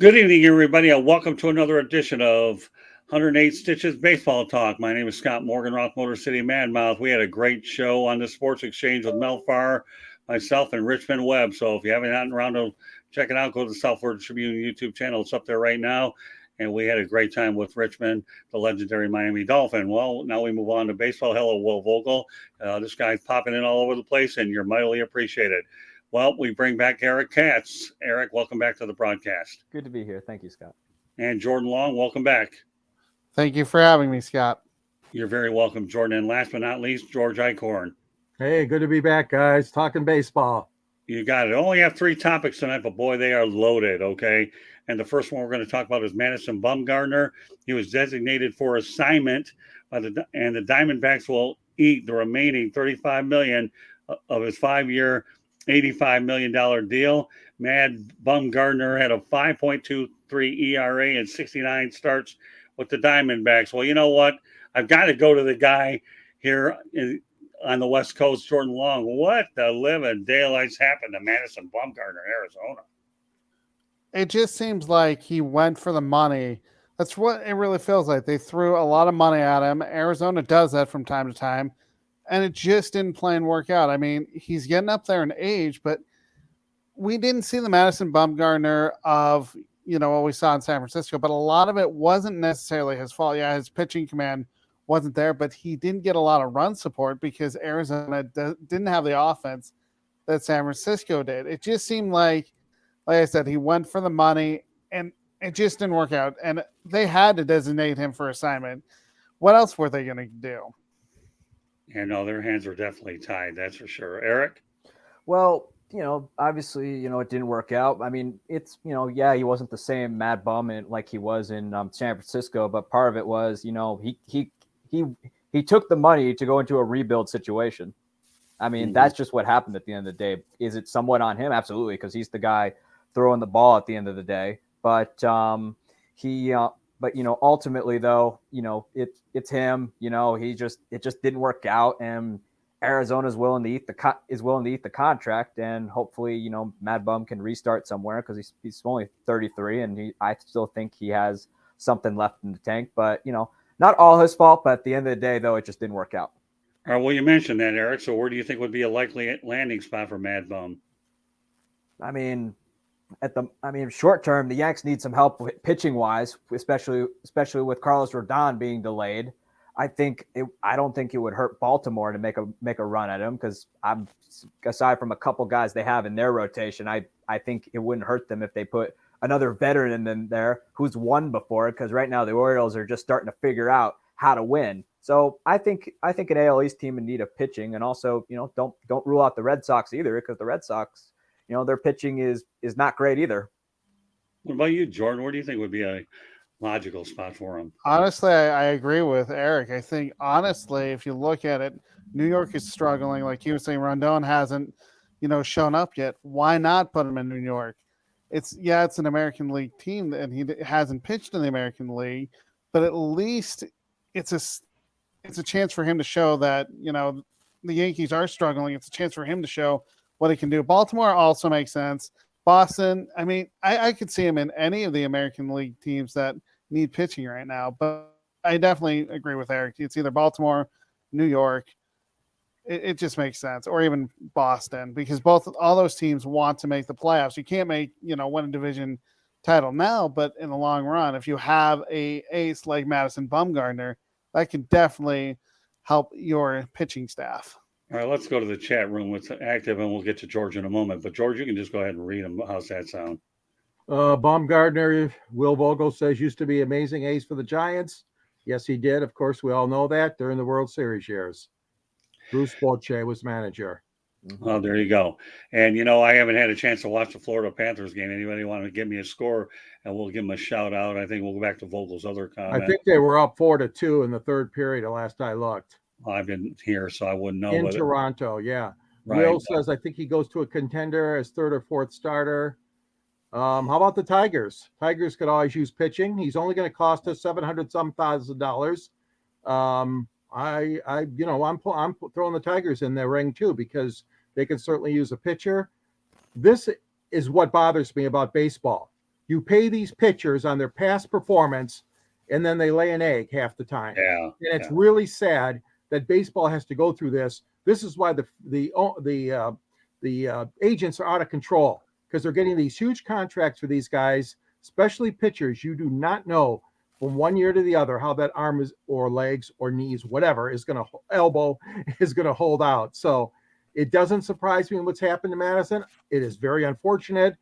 Good evening, everybody, and welcome to another edition of 108 Stitches Baseball Talk. My name is Scott Morganroth, Motor City Madmouth. We had a great show on the Sports Exchange with Mel Farr, myself, and Richmond Webb. So if you haven't gotten around to check it out, go to the South Florida Tribune YouTube channel. It's up there right now. And we had a great time with Richmond, the legendary Miami Dolphin. Well, now we move on to baseball. Hello, Will Vogel. This guy's popping in all over the place, and you're mightily appreciated. Well, we bring back Eric Katz. Eric, welcome back to the broadcast. Good to be here. Thank you, Scott. And Jordan Long, welcome back. Thank you for having me, Scott. You're very welcome, Jordan. And last but not least, George Eichhorn. Hey, good to be back, guys. Talking baseball. You got it. I only have 3 topics tonight, but boy, they are loaded, okay? And the first one we're going to talk about is Madison Bumgarner. He was designated for assignment, and the Diamondbacks will eat the remaining $35 million of his 5-year, $85 million deal. Mad Bumgarner had a 5.23 ERA and 69 starts with the Diamondbacks. Well, you know what? I've got to go to the guy here on the West Coast, Jordan Long. What the living daylights happened to Madison Bumgarner in Arizona? It just seems like he went for the money. That's what it really feels like. They threw a lot of money at him. Arizona does that from time to time, and it just didn't play and work out. I mean, he's getting up there in age, but we didn't see the Madison Bumgarner of, what we saw in San Francisco, but a lot of it wasn't necessarily his fault. Yeah, his pitching command wasn't there, but he didn't get a lot of run support because Arizona didn't have the offense that San Francisco did. It just seemed like I said, he went for the money, and it just didn't work out. And they had to designate him for assignment. What else were they going to do? Yeah, no, their hands were definitely tied. That's for sure. Eric? Well, obviously, it didn't work out. I mean, it's, he wasn't the same Mad Bum like he was in San Francisco, but part of it was, he took the money to go into a rebuild situation. I mean, that's just what happened at the end of the day. Is it somewhat on him? Absolutely, because he's the guy throwing the ball at the end of the day. But ultimately though, it's him. It just didn't work out, and Arizona's willing to eat the contract, and hopefully, Mad Bum can restart somewhere because he's only 33, and I still think he has something left in the tank. But not all his fault. But at the end of the day, though, it just didn't work out. All right, well, you mentioned that, Eric. So where do you think would be a likely landing spot for Mad Bum? I mean, short term, the Yanks need some help pitching wise, especially with Carlos Rodon being delayed. I don't think it would hurt Baltimore to make a run at him, because aside from a couple guys they have in their rotation, I think it wouldn't hurt them if they put another veteran in there who's won before, because right now the Orioles are just starting to figure out how to win. So I think an AL East team in need of pitching, and also don't rule out the Red Sox either, because the Red Sox, their pitching is not great either. What about you, Jordan? Where do you think would be a logical spot for him? Honestly, I agree with Eric. I think, honestly, if you look at it, New York is struggling. Like he was saying, Rondon hasn't, shown up yet. Why not put him in New York? It's an American League team, and he hasn't pitched in the American League, but at least it's a chance for him to show that, the Yankees are struggling. It's a chance for him to show what he can do. Baltimore also makes sense. Boston, I mean, I could see him in any of the American League teams that need pitching right now, but I definitely agree with Eric. It's either Baltimore, New York. It just makes sense, or even Boston, because all those teams want to make the playoffs. You can't win a division title now, but in the long run, if you have a ace like Madison Bumgarner, that can definitely help your pitching staff. All right, let's go to the chat room. It's active, and we'll get to George in a moment. But George, you can just go ahead and read them. How's that sound? Baumgartner, Will Vogel says, used to be amazing ace for the Giants. Yes, he did. Of course, we all know that during the World Series years. Bruce Bochy was manager. Oh, there you go. And, I haven't had a chance to watch the Florida Panthers game. Anybody want to give me a score, and we'll give them a shout out. I think we'll go back to Vogel's other comment. I think they were up 4-2 in the third period, the last I looked. I've been here, so I wouldn't know. In Toronto, yeah. Right. Will says, I think he goes to a contender as third or fourth starter. How about the Tigers? Tigers could always use pitching. He's only going to cost us $700,000. I'm throwing the Tigers in their ring too, because they can certainly use a pitcher. This is what bothers me about baseball. You pay these pitchers on their past performance, and then they lay an egg half the time. Yeah. And it's really sad that baseball has to go through this. This is why the agents are out of control, because they're getting these huge contracts for these guys, especially pitchers. You do not know from one year to the other how that arm is, or legs or knees, whatever is going to elbow is going to hold out. So it doesn't surprise me what's happened to Madison. It is very unfortunate.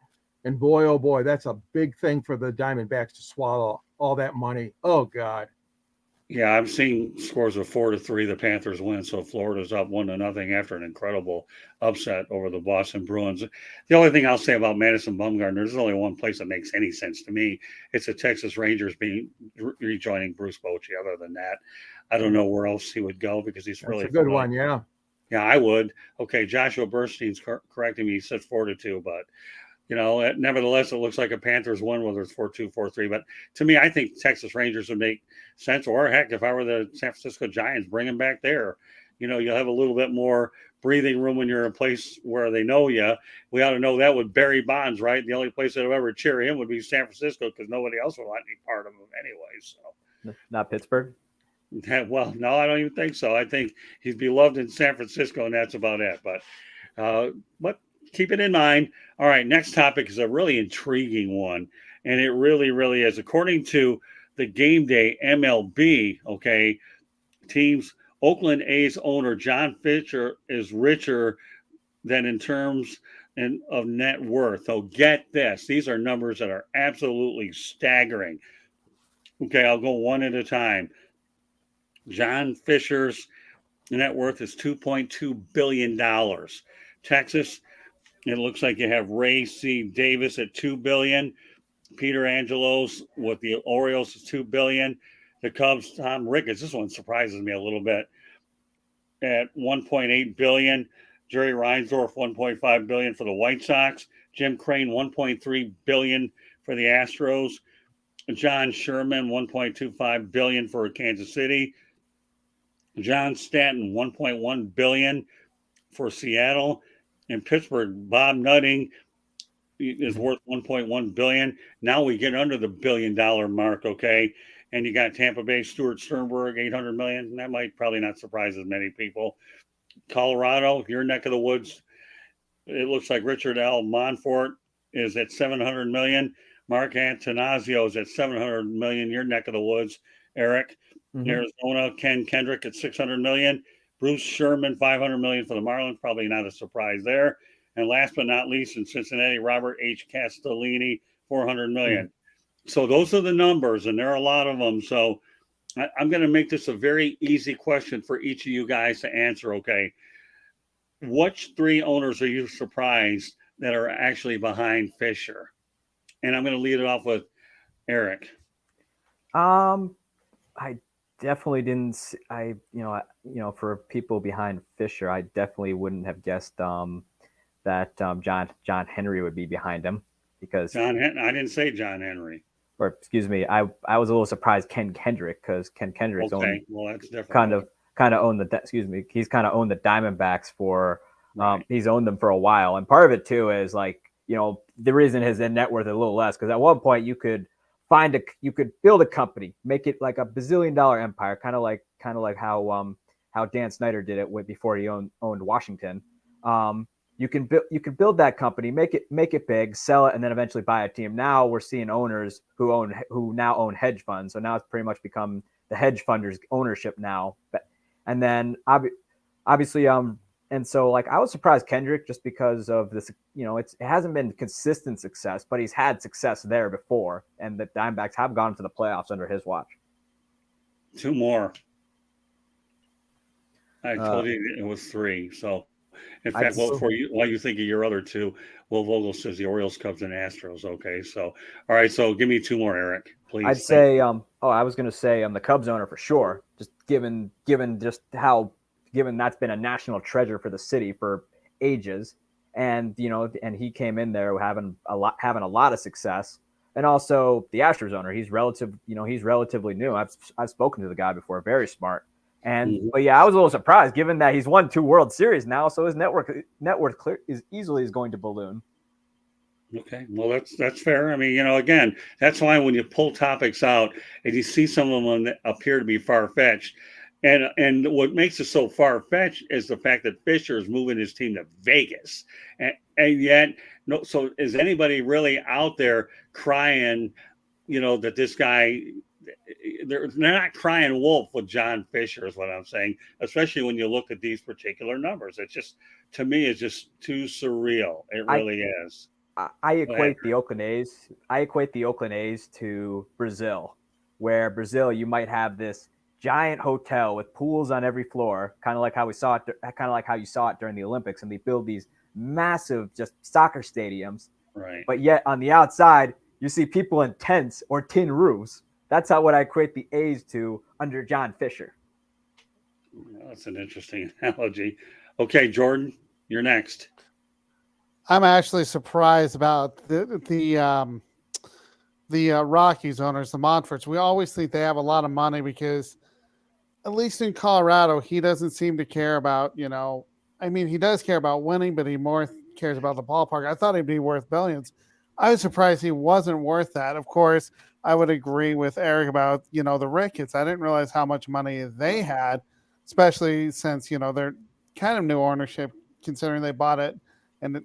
And boy, oh boy, that's a big thing for the Diamondbacks to swallow all that money. Oh God. Yeah, I'm seeing scores of 4-3. The Panthers win, so Florida's up 1-0 after an incredible upset over the Boston Bruins. The only thing I'll say about Madison Bumgarner, there's only one place that makes any sense to me. It's the Texas Rangers rejoining Bruce Bochy. Other than that, I don't know where else he would go, because he's really a good one. Yeah. Yeah, I would. Okay, Joshua Bernstein's correcting me. He said 4-2, but nevertheless, it looks like a Panthers win, whether it's 4-2, 4-3. But to me, I think Texas Rangers would make sense. Or heck, if I were the San Francisco Giants, bring them back there. You'll have a little bit more breathing room when you're in a place where they know you. We ought to know that with Barry Bonds, right? The only place that would ever cheer him would be San Francisco, because nobody else would want any part of him anyway. So, not Pittsburgh. Well, no, I don't even think so. I think he's beloved in San Francisco, and that's about it. But keep it in mind. All right, next topic is a really intriguing one, and it really, really is. According to the Game Day MLB, okay, teams, Oakland A's owner John Fisher is richer than in terms of net worth. So get this. These are numbers that are absolutely staggering. Okay, I'll go one at a time. John Fisher's net worth is $2.2 billion. Texas, it looks like you have Ray C. Davis at $2 billion. Peterangelos with the Orioles is $2 billion. The Cubs, Tom Ricketts, this one surprises me a little bit, at $1.8 billion. Jerry Reinsdorf, $1.5 billion for the White Sox. Jimcrane, $1.3 billion for the Astros. John Sherman, $1.25 billion for Kansas City. John Stanton, $1.1 billion for Seattle. In Pittsburgh, Bob Nutting is worth $1.1 billion. Now we get under the $1 billion mark, okay? And you got Tampa Bay, Stuart Sternberg, $800 million. That might probably not surprise as many people. Colorado, your neck of the woods, it looks like Richard L. Monfort is at $700 million. Markattanasio is at $700 million, your neck of the woods, Eric. Mm-hmm. Arizona, Ken Kendrick at $600 million. Bruce Sherman, $500 million for the Marlins. Probably not a surprise there. And last but not least, in Cincinnati, Robert H. Castellini, $400 million. Mm-hmm. So those are the numbers, and there are a lot of them. So I'm going to make this a very easy question for each of you guys to answer, okay? Which three owners are you surprised that are actually behind Fisher? And I'm going to lead it off with Eric. I definitely didn't. For people behind Fisher, I definitely wouldn't have guessed that John Henry would be behind him, because I didn't say John Henry. Or excuse me, I was a little surprised Ken Kendrick, because Ken Kendrick's well, that's different. kind of owned the he's kind of owned the Diamondbacks for he's owned them for a while, and part of it too is the reason his net worth is a little less, because at one point you could build a company, make it like a $bazillion empire, kind of like how Dan Snyder did it before he owned Washington. You can build that company, make it big, sell it, and then eventually buy a team. Now we're seeing owners who now own hedge funds. So now it's pretty much become the hedge funders' ownership now. And then obviously, and so I was surprised Kendrick, just because of this. It hasn't been consistent success, but he's had success there before, and the Diamondbacks have gone to the playoffs under his watch. Two more. I told you it was three. So, in fact, while you think of your other two, Will Vogel says the Orioles, Cubs, and Astros. Okay, so all right, so give me two more, Eric, please. I'd say I was going to say I'm the Cubs owner for sure. Just given that's been a national treasure for the city for ages, and he came in there having a lot of success. And also the Astros owner, he's relatively new. I've spoken to the guy before, very smart. And but yeah, I was a little surprised, given that he's won 2 World Series now, so his net worth is going to balloon. Okay, well that's fair. I mean, again, that's why when you pull topics out and you see some of them that appear to be far fetched, and what makes it so far fetched is the fact that Fisher is moving his team to Vegas, and yet no. So is anybody really out there crying? That this guy. They're not crying wolf with John Fisher, is what I'm saying. Especially when you look at these particular numbers, it's just to me, it's just too surreal. It I really is. I Go ahead. equate the Oakland A's. I equate the Oakland A's to Brazil, where Brazil you might have this giant hotel with pools on every floor, kind of like how we saw it, kind of like how you saw it during the Olympics, and they build these massive just soccer stadiums. Right. But yet on the outside, you see people in tents or tin roofs. That's how what I equate the A's to under John Fisher. Well, that's an interesting analogy. Okay, Jordan, you're next. I'm actually surprised about the Rockies owners, the Montforts. We always think they have a lot of money because, at least in Colorado, he doesn't seem to care about, I mean, he does care about winning, but he more cares about the ballpark. I thought he'd be worth billions. I was surprised he wasn't worth that. Of course, I would agree with Eric about, the Ricketts. I didn't realize how much money they had, especially since, they're kind of new ownership, considering they bought it and,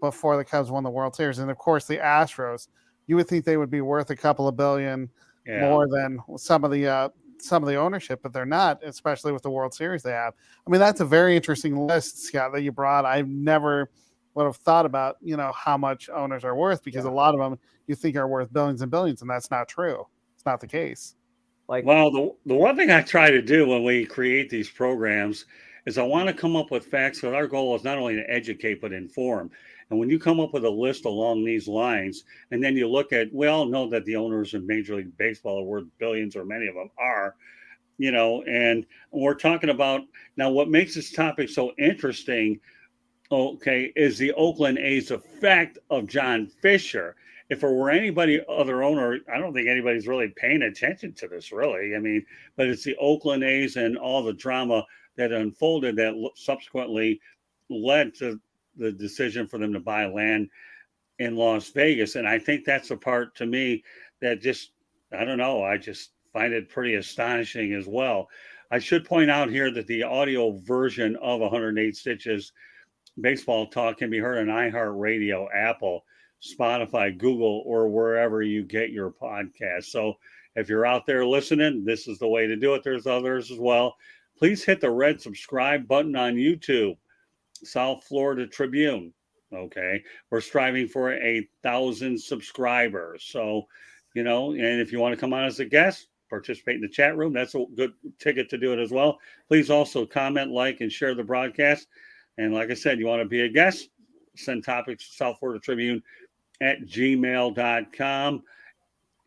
before the Cubs won the World Series. And of course, the Astros, you would think they would be worth a couple of billion more than some of the ownership, but they're not, especially with the World Series they have. I mean, that's a very interesting list, Scott, that you brought. I never would have thought about, how much owners are worth, because a lot of them you think are worth billions and billions, and that's not true. It's not the case. Well, the one thing I try to do when we create these programs is I want to come up with facts, because our goal is not only to educate but inform. And when you come up with a list along these lines, and then you look at, we all know that the owners in Major League Baseball are worth billions, or many of them are, and we're talking about now what makes this topic so interesting, okay, is the Oakland A's effect of John Fisher. If it were anybody other owner, I don't think anybody's really paying attention to this, really. I mean, but it's the Oakland A's and all the drama that unfolded that subsequently led to the decision for them to buy land in Las Vegas. And I think that's the part to me that just, I don't know, I just find it pretty astonishing as well. I should point out here that the audio version of 108 Stitches Baseball Talk can be heard on iHeartRadio, Apple, Spotify, Google, or wherever you get your podcast. So if you're out there listening, this is the way to do it. There's others as well. Please hit the red subscribe button on YouTube, South Florida Tribune. Okay. We're striving for 1,000 subscribers. So, and if you want to come on as a guest, participate in the chat room, that's a good ticket to do it as well. Please also comment, like, and share the broadcast. And like I said, you want to be a guest, send topics to South Florida Tribune at gmail.com.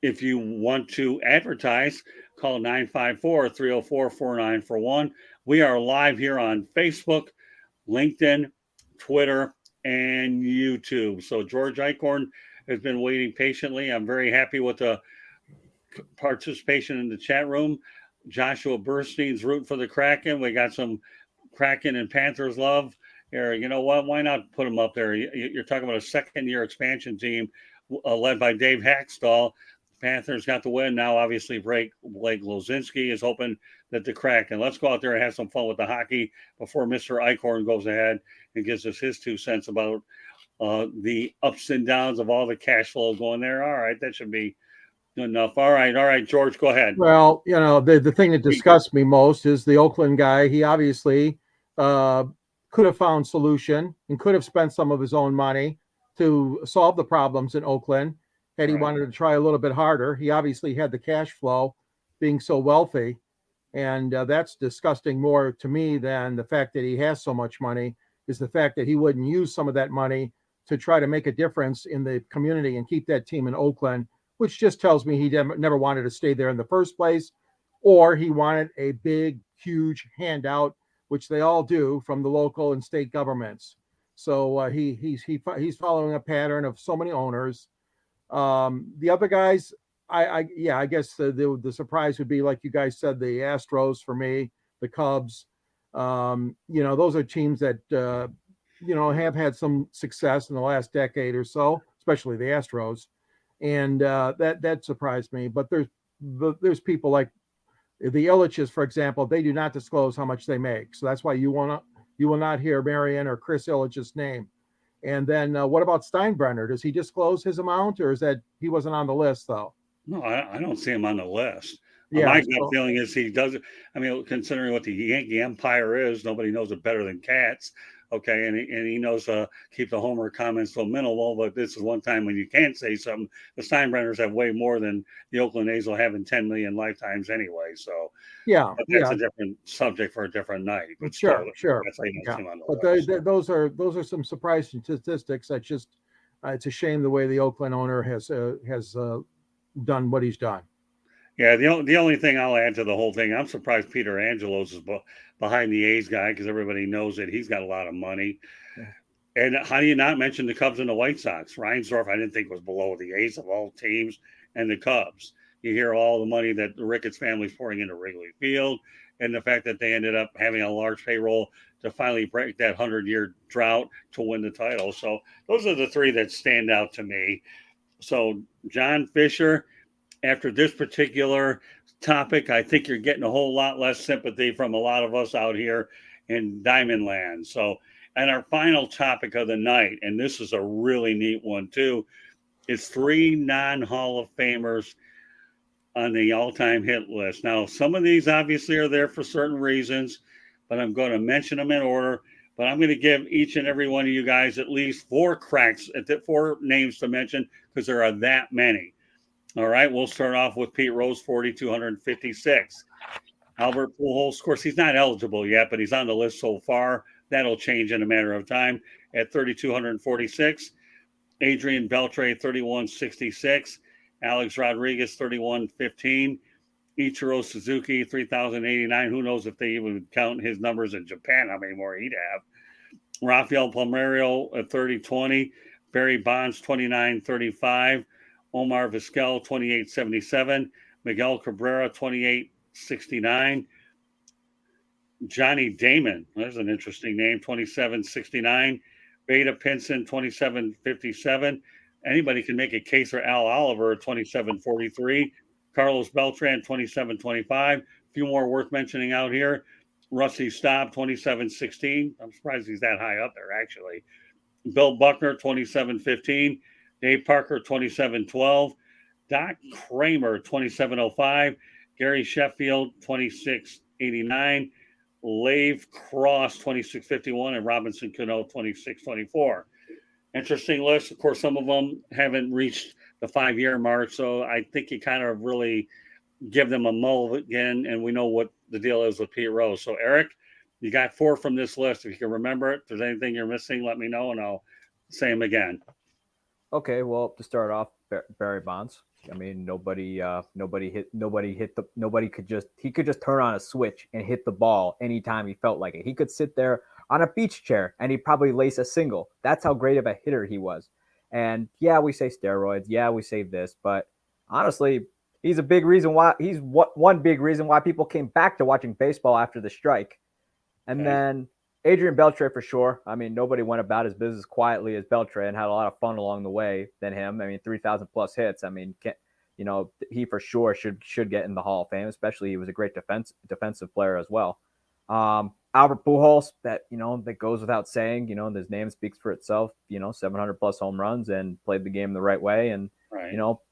If you want to advertise, call 954-304-4941. We are live here on Facebook, LinkedIn, Twitter, and YouTube. So George Eichhorn has been waiting patiently. I'm very happy with the participation in the chat room. Joshua Burstein's rooting for the Kraken. We got some Kraken and Panthers love. Here, you know what? Why not put them up there? You're talking about a second-year expansion team led by Dave Hackstall. Panthers got the win. Now, obviously, Blake Lozinski is hoping that the Kraken. Let's go out there and have some fun with the hockey before Mr. Eichhorn goes ahead and gives us his 2 cents about the ups and downs of all the cash flow going there. All right, that should be enough. All right, George, go ahead. Well, the thing that disgusts me most is the Oakland guy. He obviously could have found solution and could have spent some of his own money to solve the problems in Oakland had he wanted to try a little bit harder. He obviously had the cash flow, being so wealthy, and that's disgusting more to me than the fact that he has so much money, is the fact that he wouldn't use some of that money to try to make a difference in the community and keep that team in Oakland, which just tells me he never wanted to stay there in the first place, or he wanted a big, huge handout, which they all do from the local and state governments. So he's following a pattern of so many owners. The other guys, I guess the surprise would be, like you guys said, the Astros for me, the Cubs. Those are teams that have had some success in the last decade or so. especially the Astros, and that surprised me. But there's people like the Illiches, for example. They do not disclose how much they make, so that's why you will not hear Marion or Chris Illich's name. And then what about Steinbrenner? Does he disclose his amount, or is that he wasn't on the list though? No, I don't see him on the list. Yeah, My gut feeling is he does. I mean, considering what the Yankee Empire is, nobody knows it better than cats. Okay, and he knows keep the homer comments so minimal. But this is one time when you can't say something. The Steinbrenners have way more than the Oakland A's will have in 10 million lifetimes anyway. So yeah, but that's a different subject for a different night. But sure. That's how you don't see him on the But list. those are some surprising statistics. That just it's a shame the way the Oakland owner has done what he's done. Yeah, the only thing I'll add to the whole thing, I'm surprised peterangelos is behind the A's guy because everybody knows that he's got a lot of money. Yeah. And how do you not mention the Cubs and the White Sox? Reinsdorf, I didn't think was below the A's of all teams, and the Cubs. You hear all the money that the Ricketts family's pouring into Wrigley Field, and the fact that they ended up having a large payroll to finally break that 100-year drought to win the title. So those are the three that stand out to me. So John Fisher, after this particular topic, I think you're getting a whole lot less sympathy from a lot of us out here in Diamond Land. So, and our final topic of the night, and this is a really neat one too, is 3 non-Hall of Famers on the all-time hit list. Now, some of these obviously are there for certain reasons, but I'm going to mention them in order. But I'm going to give each and every one of you guys at least 4 cracks at the 4 names to mention because there are that many. All right, we'll start off with Pete Rose, 4,256. Albert Pujols, of course, he's not eligible yet, but he's on the list so far. That'll change in a matter of time at 3,246. Adrian Beltre, 3,166. Alex Rodriguez, 3,115. Ichirosuzuki, 3,089. Who knows if they even count his numbers in Japan, how many more he'd have. Rafael Palmeiro at 3,020. Barry Bonds, 2,935. Omar Vizquel, 2877. Miguel Cabrera, 2869. Johnny Damon, there's an interesting name, 2769. Beta Pinson, 2757. Anybody can make a case for Al Oliver, 2743. Carlos Beltran, 2725. A few more worth mentioning out here. Rusty Staub, 2716. I'm surprised he's that high up there, actually. Bill Buckner, 2715. Dave Parker, 2712. Doc Kramer, 2705. Gary Sheffield, 2689. Lave Cross, 2651. And Robinson Cano, 2624. Interesting list. Of course, some of them haven't reached the 5-year mark, so I think you kind of really give them a mulligan, and we know what the deal is with Pete Rose. So, Eric, you got 4 from this list. If you can remember it, if there's anything you're missing, let me know, and I'll say them again. Okay, well, to start off, Barry Bonds. I mean, nobody could just turn on a switch and hit the ball anytime he felt like it. He could sit there on a beach chair and he'd probably lace a single. That's how great of a hitter he was. And yeah, we say steroids. Yeah, we say this, but honestly, he's one big reason why people came back to watching baseball after the strike. And then Adrian Beltre for sure. I mean, nobody went about his business quietly as Beltre and had a lot of fun along the way than him. I mean, 3,000 plus hits. I mean, he for sure should get in the Hall of Fame, especially he was a great defensive player as well. Albert Pujols, that goes without saying, his name speaks for itself, 700 plus home runs and played the game the right way. And,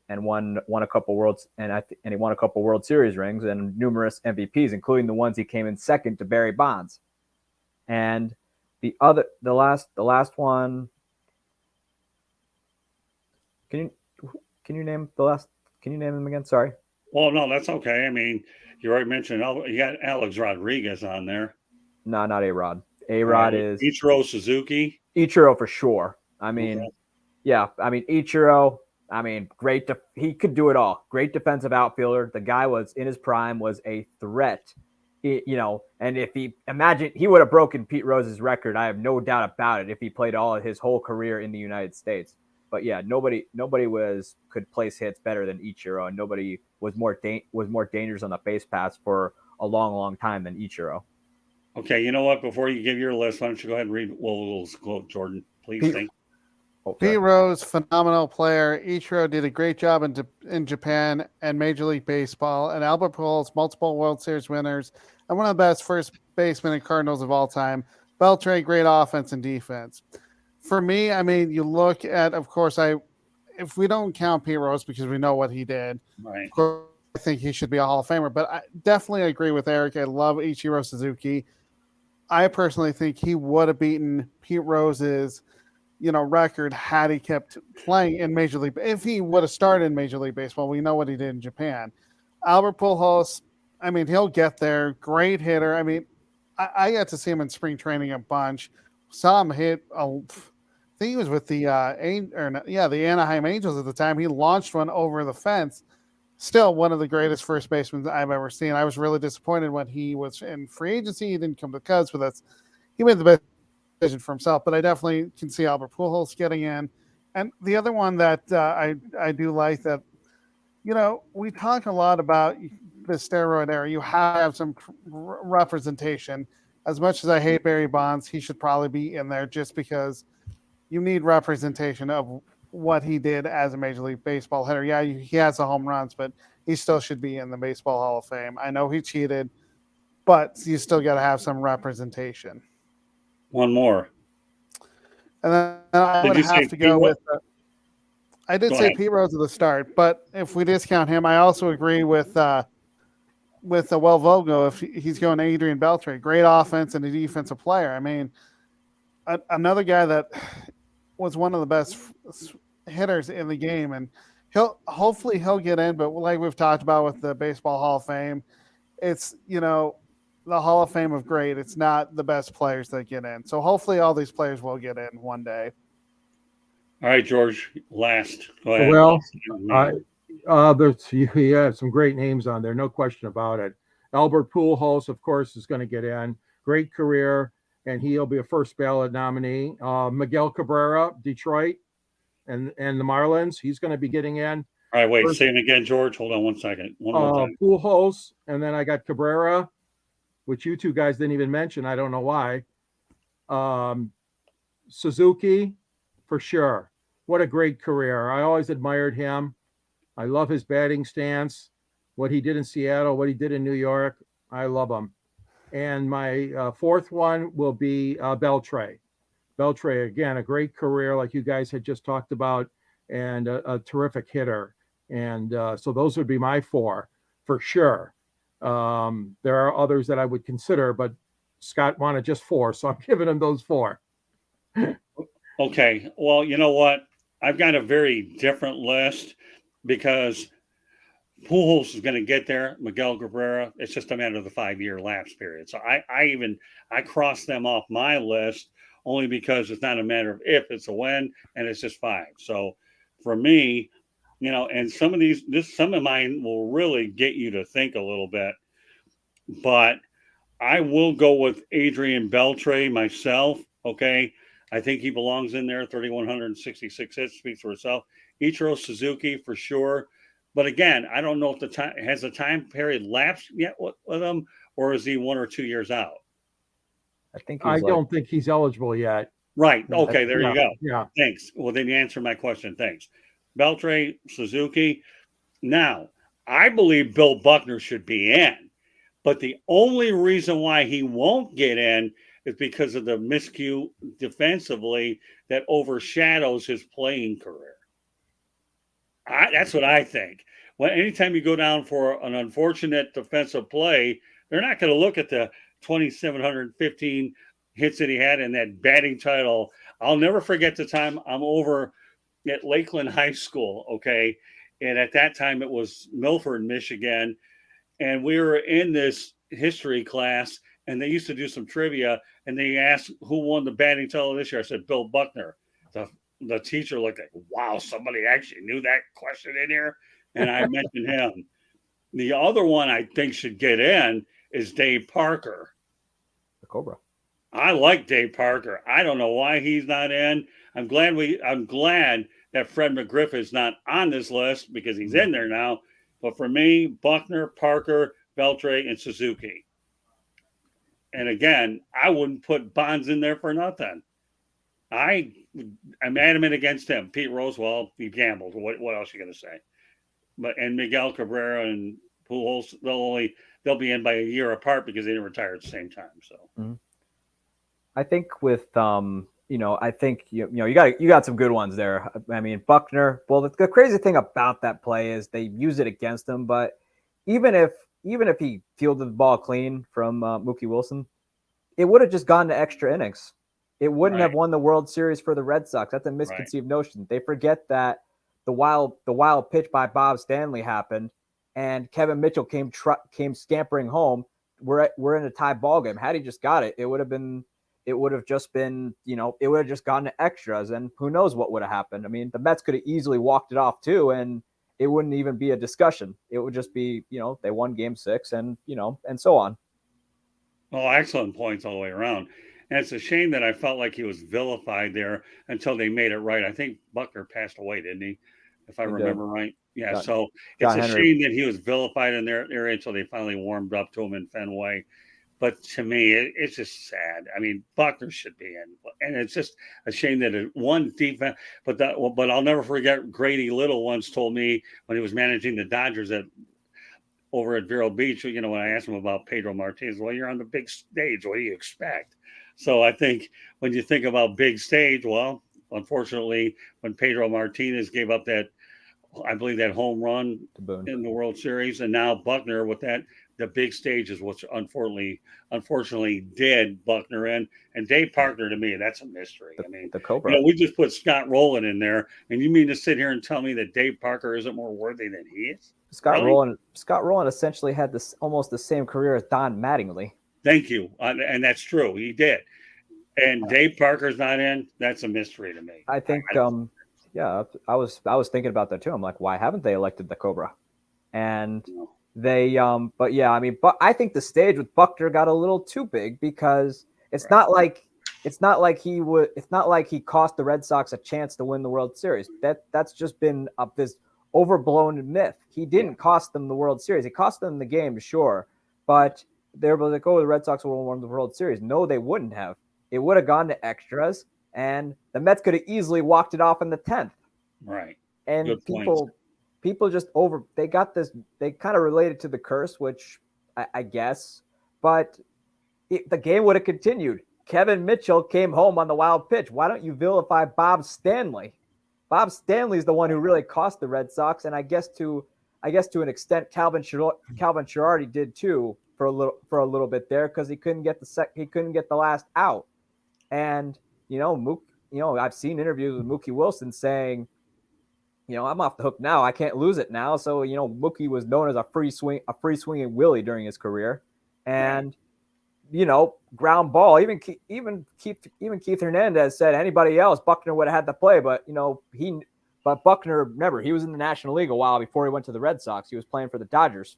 and won a couple he won a couple World Series rings and numerous MVPs, including the ones he came in second to Barry Bonds. And the last one, can you name him again? Sorry. Well, no, that's okay. I mean, you already mentioned you got Alex Rodriguez on there. No, not A-Rod. A-Rod is Ichirosuzuki. Ichiro for sure. I mean, yeah. I mean, Ichiro. I mean, great. He could do it all. Great defensive outfielder. The guy was in his prime, was a threat. And if he would have broken Pete Rose's record. I have no doubt about it if he played his whole career in the United States. But yeah, nobody could place hits better than Ichiro, and nobody was more dangerous on the base pass for a long, long time than Ichiro. Okay, you know what? Before you give your list, why don't you go ahead and read Will's quote, Jordan? Please think. Pete Rose, phenomenal player. Ichiro did a great job in Japan and Major League Baseball. And Albert Pujols, multiple World Series winners, and one of the best first basemen and Cardinals of all time. Beltre, great offense and defense. For me, I mean, you look at, of course, if we don't count Pete Rose because we know what he did, Right. of course, I think he should be a Hall of Famer. But I definitely agree with Eric. I love Ichiro I personally think he would have beaten Pete Rose's record had he kept playing in Major League. If he would have started in Major League Baseball, we know what he did in Japan. Albert Pujols, I mean, he'll get there. Great hitter. I mean, I got to see him in spring training a bunch. Saw him hit. I think he was with the Anaheim Angels at the time. He launched one over the fence. Still one of the greatest first basemen I've ever seen. I was really disappointed when he was in free agency. He didn't come to the Cubs, but he made the best decision for himself. But I definitely can see Albert Pujols getting in. And the other one that I do like that, we talk a lot about the steroid era. You have some representation. As much as I hate Barry Bonds, he should probably be in there just because you need representation of what he did as a Major League Baseball hitter. Yeah, he has the home runs, but he still should be in the Baseball Hall of Fame. I know he cheated, but you still got to have some representation. One more. And then I would have to go with I did say Pete Rose at the start, but if we discount him, I also agree with Vogo if he's going Adrian Beltre. Great offense and a defensive player. I mean, another guy that was one of the best hitters in the game, and hopefully he'll get in. But like we've talked about with the Baseball Hall of Fame, it's the Hall of Fame of great. It's not the best players that get in. So hopefully all these players will get in one day. All right, George. Last. Go ahead. Well, he had some great names on there, no question about it. Albert Pujols, of course, is going to get in. Great career, and he'll be a first ballot nominee. Miguel Cabrera, Detroit, and the Marlins, he's going to be getting in. All right, wait. Say it again, George. Hold on one second. One more time. Pujols, and then I got Cabrera, which you two guys didn't even mention. I don't know why. Suzuki, for sure. What a great career. I always admired him. I love his batting stance, what he did in Seattle, what he did in New York. I love him. And my fourth one will be Beltre. Beltre, again, a great career like you guys had just talked about, and a terrific hitter. And so those would be my four for sure. There are others that I would consider, but Scott wanted just four, so I'm giving him those four. Okay. Well, you know what? I've got a very different list because Pujols is going to get there. Miguel Cabrera, it's just a matter of the 5-year lapse period. So I crossed them off my list only because it's not a matter of if, it's a when, and it's just 5. So for me, and some of mine will really get you to think a little bit, but I will go with Adrian Beltre myself. Okay. I think he belongs in there. 3,166 hits, speaks for itself. Ichirosuzuki for sure. But again, I don't know if the time period lapsed yet with him, or is he 1 or 2 years out? I don't think he's eligible yet. Right. Okay. There you go. Yeah. Thanks. Well, then you answer my question. Thanks. Beltre, Suzuki. Now, I believe Bill Buckner should be in, but the only reason why he won't get in is because of the miscue defensively that overshadows his playing career. That's what I think. Well, anytime you go down for an unfortunate defensive play, they're not going to look at the 2,715 hits that he had in that batting title. I'll never forget the time I'm over at Lakeland High School, okay? And at that time, it was Milford, Michigan. And we were in this history class, and they used to do some trivia, and they asked who won the batting title this year. I said, Bill Buckner. The teacher looked like, wow, somebody actually knew that question in here. And I mentioned him. The other one I think should get in is Dave Parker. The Cobra. I like Dave Parker. I don't know why he's not in. I'm glad that Fred McGriff is not on this list because he's in there now. But for me, Buckner, Parker, Beltre, and Suzuki. And again, I wouldn't put Bonds in there for nothing. I'm adamant against him. Pete Rose, well, he gambled. What else are you going to say? But and Miguel Cabrera and Pujols, they'll be in by a year apart because they didn't retire at the same time. So I think with I think you got some good ones there. I mean, Buckner. Well, the crazy thing about that play is they use it against him, but even if he fielded the ball clean from Mookie Wilson, it would have just gone to extra innings. It wouldn't have won the World Series for the Red Sox. That's a misconceived notion. They forget that the wild pitch by Bob Stanley happened, and Kevin Mitchell came scampering home. We're in a tie ball game. Had he just got it, it would have just been, it would have just gone to extras, and who knows what would have happened. I mean, the Mets could have easily walked it off too, and it wouldn't even be a discussion. It would just be, they won Game 6, and and so on. Well, excellent points all the way around. And it's a shame that I felt like he was vilified there until they made it right. I think Buckner passed away, didn't he? If I remember right. Yeah. So it's a shame that he was vilified in their area until they finally warmed up to him in Fenway. But to me, it's just sad. I mean, Buckner should be in, and it's just a shame that it one defense. But I'll never forget. Grady Little once told me when he was managing the Dodgers over at Vero Beach, when I asked him about Pedro Martinez, well, you're on the big stage. What do you expect? So I think when you think about big stage, well, unfortunately, when Pedro Martinez gave up that, I believe that home run in the World Series, and now Buckner with that, the big stage is what's unfortunately did Buckner in. And Dave Parker, to me, that's a mystery. I mean, the Cobra. We just put Scott Rowland in there, and you mean to sit here and tell me that Dave Parker isn't more worthy than he is? Scott Rowland essentially had almost the same career as Don Mattingly. Thank you, and that's true. He did. And Dave Parker's not in. That's a mystery to me. I think. I was thinking about that too. I'm like, why haven't they elected the Cobra? And they, but yeah, I mean, but I think the stage with Buckner got a little too big because it's not like he cost the Red Sox a chance to win the World Series. That's just been this overblown myth. He didn't cost them the World Series. He cost them the game, sure, but they were like, oh, the Red Sox would have won the World Series. No, they wouldn't have. It would have gone to extras, and the Mets could have easily walked it off in the 10th. Right. And people just they got this. They kind of related to the curse, which I guess, but the game would have continued. Kevin Mitchell came home on the wild pitch. Why don't you vilify Bob Stanley? Bob Stanley's the one who really cost the Red Sox, and I guess to an extent, Calvin Girardi did too for a little bit there because he couldn't get the last out. And I've seen interviews with Mookie Wilson saying, I'm off the hook now. I can't lose it now. So Mookie was known as a free swinging Willie during his career, and ground ball. Even Keith Hernandez said anybody else, Buckner would have had to play, but Buckner, remember, he was in the National League a while before he went to the Red Sox. He was playing for the Dodgers,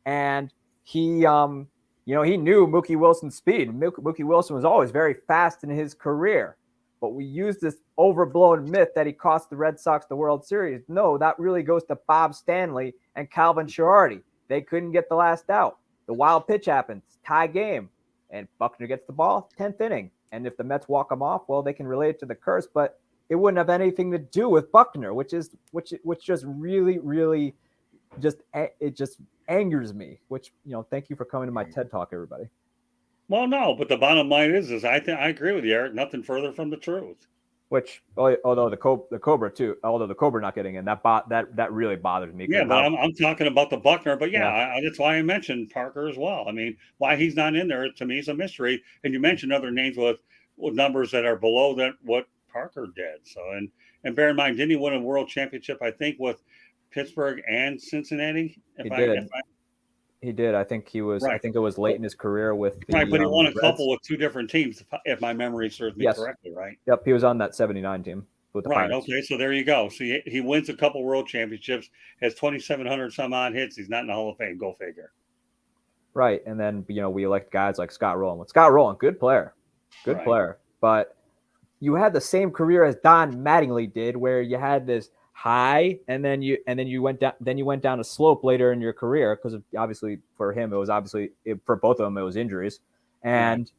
and he knew Mookie Wilson's speed. Mookie Wilson was always very fast in his career, but we used this overblown myth that he cost the Red Sox the World Series. No, that really goes to Bob Stanley and Calvin Girardi. They couldn't get the last out. The wild pitch happens, tie game, and Buckner gets the ball, 10th inning. And if the Mets walk him off, well, they can relate it to the curse, but it wouldn't have anything to do with Buckner, which just really, really just angers me. Which thank you for coming to my TED Talk, everybody. Well, no, but the bottom line is I agree with you, Eric. Nothing further from the truth. Which, although the Cobra too, although the Cobra not getting in, that really bothers me. Yeah, but I'm talking about the Buckner. But that's why I mentioned Parker as well. I mean, why he's not in there to me is a mystery. And you mentioned other names with numbers that are below that what Parker did. So and bear in mind, didn't he win a world championship? I think with Pittsburgh and Cincinnati. He did. I think he was. Right. I think it was late in his career with. Right, but he won a couple with two different teams, if my memory serves me correctly. Right. Yep, he was on that '79 team with the Pirates. Okay, so there you go. So he wins a couple world championships, has 2,700 some odd hits. He's not in the Hall of Fame. Go figure. Right, and then we elect guys like Scott Rowland. Scott Rowland, good player, player, but you had the same career as Don Mattingly did, where you had this high, and then you went down. Then you went down a slope later in your career because obviously for him it was for both of them it was injuries, and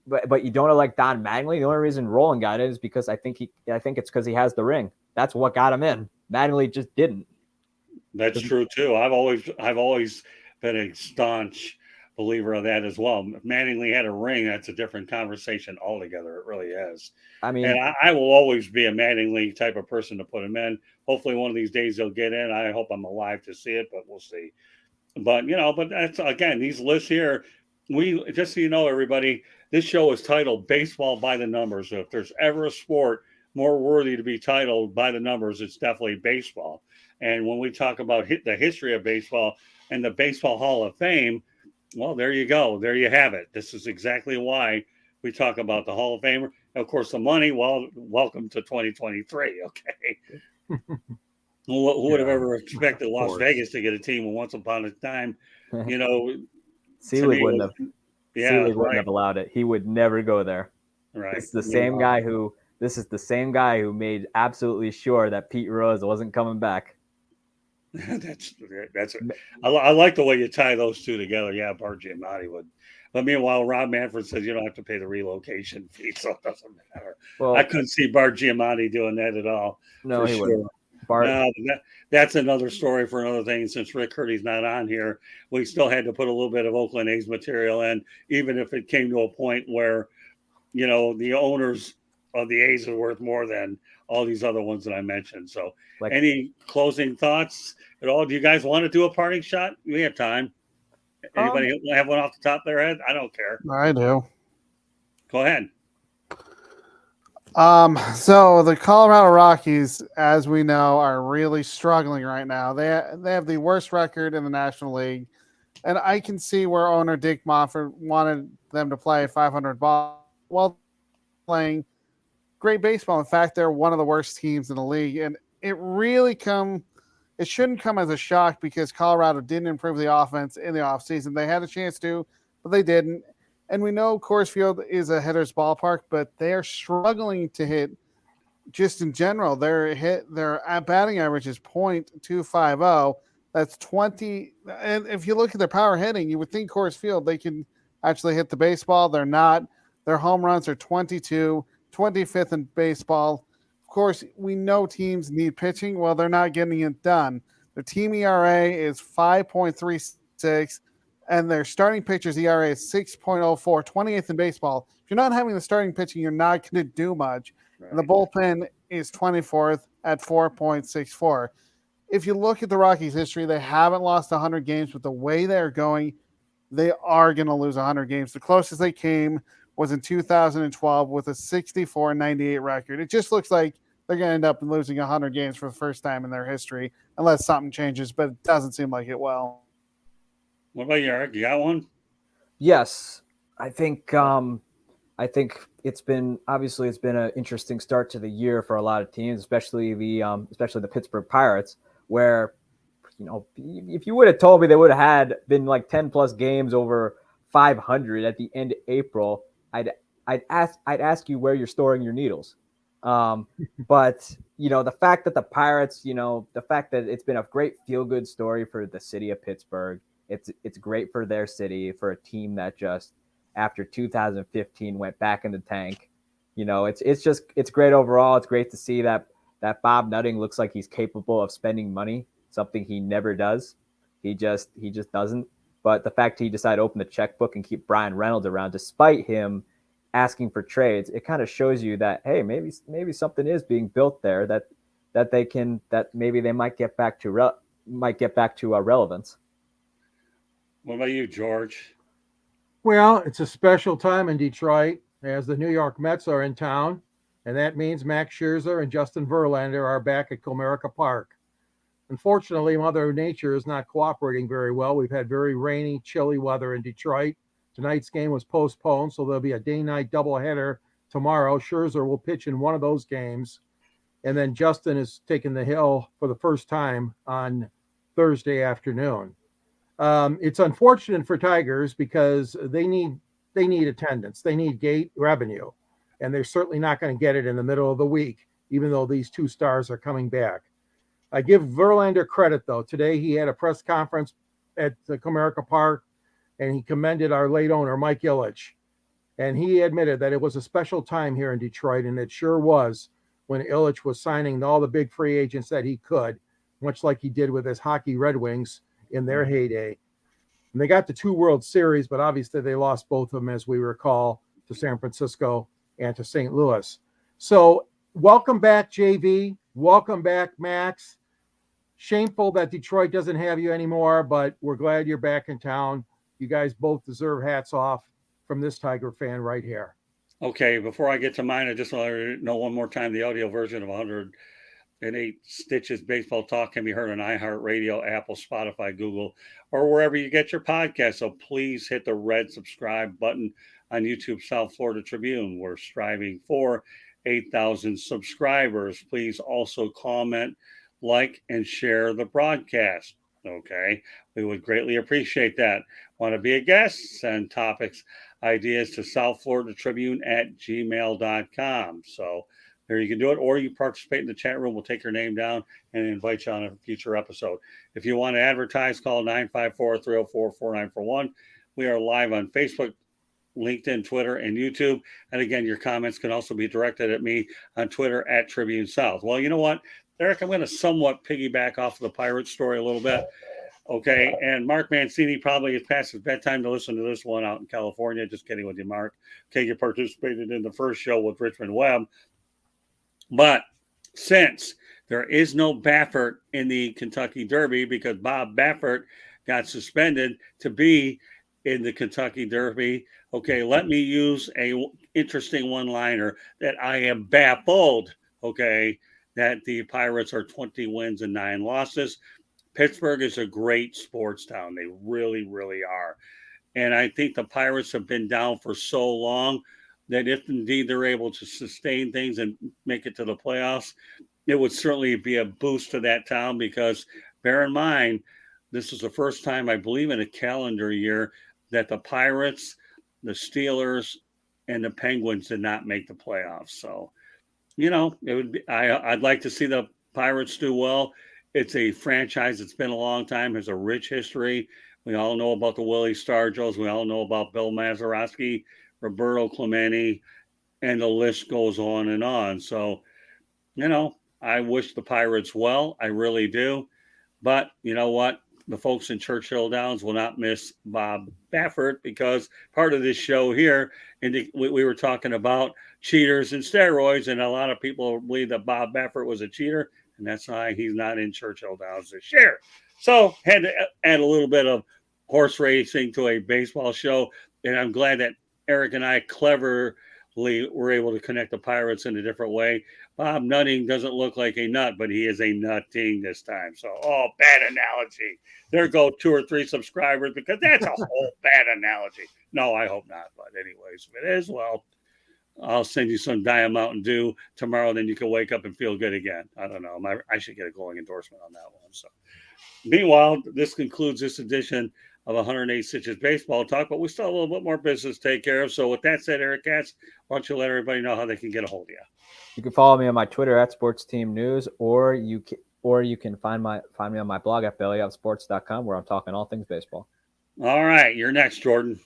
but you don't elect Don Mattingly. The only reason Roland got it is because I think it's because he has the ring. That's what got him in. Mattingly just didn't. That's true too. I've always been a staunch believer of that as well. If Mattingly had a ring, that's a different conversation altogether. It really is. I mean, And I will always be a Mattingly type of person to put him in. Hopefully, one of these days he'll get in. I hope I'm alive to see it, but we'll see. But but that's again these lists here. We just so you know, everybody, this show is titled "Baseball by the Numbers." So if there's ever a sport more worthy to be titled by the numbers, it's definitely baseball. And when we talk about the history of baseball and the Baseball Hall of Fame, well, there you go. There you have it. This is exactly why we talk about the Hall of Fame. Of course, the money, well, welcome to 2023. Okay. Who would have ever expected Las Vegas to get a team once upon a time? Selig wouldn't have. Yeah, Selig wouldn't have allowed it. He would never go there. Right. This is the same guy who. This is the same guy who made absolutely sure that Pete Rose wasn't coming back. That's I like the way you tie those two together. Yeah, Bart Giamatti would. But meanwhile, Rob Manfred says you don't have to pay the relocation fee, so it doesn't matter. Well, I couldn't see Bart Giamatti doing that at all. No, he wouldn't. No, that's another story for another thing. Since Rick Hurdy's not on here, we still had to put a little bit of Oakland A's material in, even if it came to a point where, the owners of the A's are worth more than all these other ones that I mentioned. So any closing thoughts at all? Do you guys want to do a parting shot? We have time. Anybody have one off the top of their head? I don't care. I do. Go ahead. So the Colorado Rockies, as we know, are really struggling right now. They have the worst record in the National League. And I can see where owner Dick Monfort wanted them to play 500 ball while playing great baseball. In fact, they're one of the worst teams in the league. And it shouldn't come as a shock because Colorado didn't improve the offense in the offseason. They had a chance to, but they didn't. And we know Coors Field is a hitter's ballpark, but they are struggling to hit just in general. Their batting average is .250. That's 20. And if you look at their power hitting, you would think Coors Field, they can actually hit the baseball. They're not. Their home runs are 22. 25th in baseball. Of course, we know teams need pitching. Well, they're not getting it done. Their team ERA is 5.36, and their starting pitcher's ERA is 6.04, 28th in baseball. If you're not having the starting pitching, you're not going to do much. Right. And the bullpen is 24th at 4.64. If you look at the Rockies' history, they haven't lost 100 games, but the way they're going, they are going to lose 100 games. The closest they came was in 2012 with a 64-98 record. It just looks like they're going to end up losing 100 games for the first time in their history, unless something changes, but it doesn't seem like it will. What about you, Eric? You got one? Yes. I think it's been an interesting start to the year for a lot of teams, especially the Pittsburgh Pirates, where, if you would have told me they would have had been like 10 plus games over 500 at the end of April, I'd ask you where you're storing your needles. But the fact that the Pirates, the fact that it's been a great feel-good story for the city of Pittsburgh. It's great for their city, for a team that just after 2015 went back in the tank. It's great overall. It's great to see that Bob Nutting looks like he's capable of spending money, something he never does. He just doesn't. But the fact he decided to open the checkbook and keep Brian Reynolds around, despite him asking for trades, it kind of shows you that, hey, maybe something is being built there that maybe they might get back to relevance. What about you, George? Well, it's a special time in Detroit as the New York Mets are in town, and that means Max Scherzer and Justin Verlander are back at Comerica Park. Unfortunately, Mother Nature is not cooperating very well. We've had very rainy, chilly weather in Detroit. Tonight's game was postponed, so there'll be a day-night doubleheader tomorrow. Scherzer will pitch in one of those games, and then Justin is taking the hill for the first time on Thursday afternoon. It's unfortunate for Tigers because they need attendance. They need gate revenue, and they're certainly not going to get it in the middle of the week, even though these two stars are coming back. I give Verlander credit, though. Today he had a press conference at the Comerica Park, and he commended our late owner, Mike Ilitch. And he admitted that it was a special time here in Detroit, and it sure was when Ilitch was signing all the big free agents that he could, much like he did with his hockey Red Wings in their heyday. And they got the 2 World Series, but obviously they lost both of them, as we recall, to San Francisco and to St. Louis. So welcome back, JV. Welcome back, Max. Shameful that Detroit doesn't have you anymore, but we're glad you're back in town. You guys both deserve hats off from this Tiger fan right here. Okay, before I get to mine, I just want to know one more time the audio version of 108 Stitches Baseball Talk can be heard on iHeartRadio, Apple, Spotify, Google, or wherever you get your podcast. So please hit the red subscribe button on YouTube South Florida Tribune. We're striving for 8,000 subscribers. Please also comment, like, and share the broadcast. Okay, we would greatly appreciate that. Want to be a guest? Send topics, ideas to South Florida Tribune at gmail.com. So there you can do it, or you participate in the chat room. We'll take your name down and invite you on a future episode. If you want to advertise, call 954-304-4941. We are live on Facebook, LinkedIn, Twitter, and YouTube. And again, your comments can also be directed at me on Twitter at Tribune South. Well, you know what, Eric, I'm going to somewhat piggyback off of the Pirates story a little bit. Okay, and Mark Mancini probably is past his bedtime to listen to this one out in California. Just kidding with you, Mark. Okay, you participated in the first show with Richmond Webb. But since there is no Baffert in the Kentucky Derby because Bob Baffert got suspended to be in the Kentucky Derby, okay, let me use a interesting one-liner that I am baffled, okay, that the Pirates are 20 wins and 9 losses. Pittsburgh is a great sports town. They really, really are. And I think the Pirates have been down for so long that if indeed they're able to sustain things and make it to the playoffs, it would certainly be a boost to that town because bear in mind, this is the first time, I believe, in a calendar year that the Pirates, the Steelers, and the Penguins did not make the playoffs. So, you know, it would be, I'd like to see the Pirates do well. It's a franchise that's been a long time, has a rich history. We all know about the Willie Stargells. We all know about Bill Mazeroski, Roberto Clemente, and the list goes on and on. So, you know, I wish the Pirates well. I really do. But you know what? The folks in Churchill Downs will not miss Bob Baffert because part of this show here, we were talking about cheaters and steroids, and a lot of people believe that Bob Baffert was a cheater, and that's why he's not in Churchill Downs this year. So had to add a little bit of horse racing to a baseball show, and I'm glad that Eric and I cleverly were able to connect the Pirates in a different way. Bob Nutting doesn't look like a nut, but he is a nutting this time. So, bad analogy. There go 2 or 3 subscribers because that's a whole bad analogy. No, I hope not. But anyways, if it is, well, I'll send you some Diet Mountain Dew tomorrow. Then you can wake up and feel good again. I don't know. I should get a glowing endorsement on that one. So, meanwhile, this concludes this edition of 108 Stitches Baseball Talk, but we still have a little bit more business to take care of. So with that said, Eric Katz, why don't you let everybody know how they can get a hold of you? You can follow me on my Twitter at SportsTeamNews, or you can find me on my blog at bellyupsports.com where I'm talking all things baseball. All right, you're next, Jordan.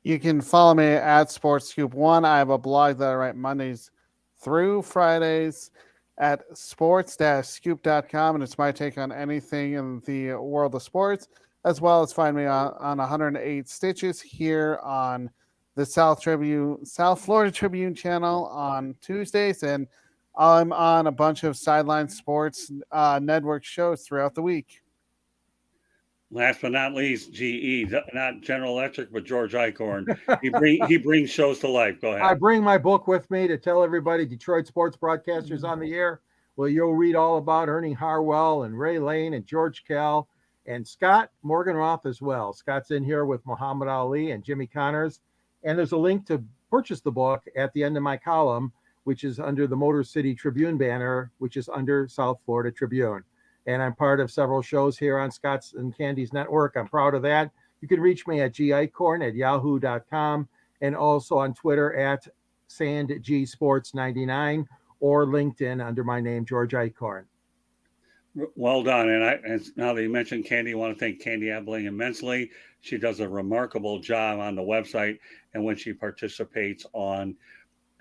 You can follow me at SportsScoop1. I have a blog that I write Mondays through Fridays at sports-scoop.com, and it's my take on anything in the world of sports, as well as find me on 108 Stitches here on the South Florida Tribune channel on Tuesdays, and I'm on a bunch of Sideline Sports network shows throughout the week. Last but not least, GE, not General Electric, but George Eichhorn. He brings shows to life. Go ahead. I bring my book with me to tell everybody Detroit sports broadcasters on the air. Well, you'll read all about Ernie Harwell and Ray Lane and George Kell and Scott Morganroth as well. Scott's in here with Muhammad Ali and Jimmy Connors. And there's a link to purchase the book at the end of my column, which is under the Motor City Tribune banner, which is under South Florida Tribune. And I'm part of several shows here on Scott's and Candy's network. I'm proud of that. You can reach me at gicorn@yahoo.com and also on Twitter at SandGSports99 or LinkedIn under my name, George Eichhorn. Well done. And now that you mentioned Candy, I want to thank Candy Abling immensely. She does a remarkable job on the website and when she participates on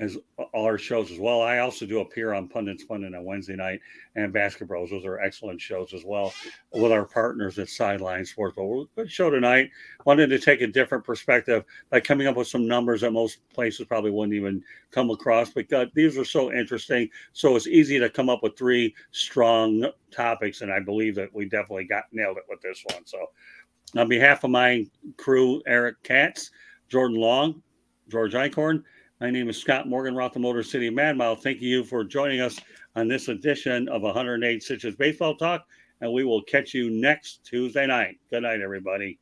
as all our shows as well. I also do appear on Pundits Pundit on Wednesday night and Basket Bros. Those are excellent shows as well with our partners at Sideline Sports. But we're a good show tonight. Wanted to take a different perspective by coming up with some numbers that most places probably wouldn't even come across. But these are so interesting. So it's easy to come up with three strong topics. And I believe that we definitely nailed it with this one. So on behalf of my crew, Eric Katz, Jordan Long, George Eichhorn, my name is Scott Morgan, Roth the Motor City Madmouth. Thank you for joining us on this edition of 108 Stitches Baseball Talk, and we will catch you next Tuesday night. Good night, everybody.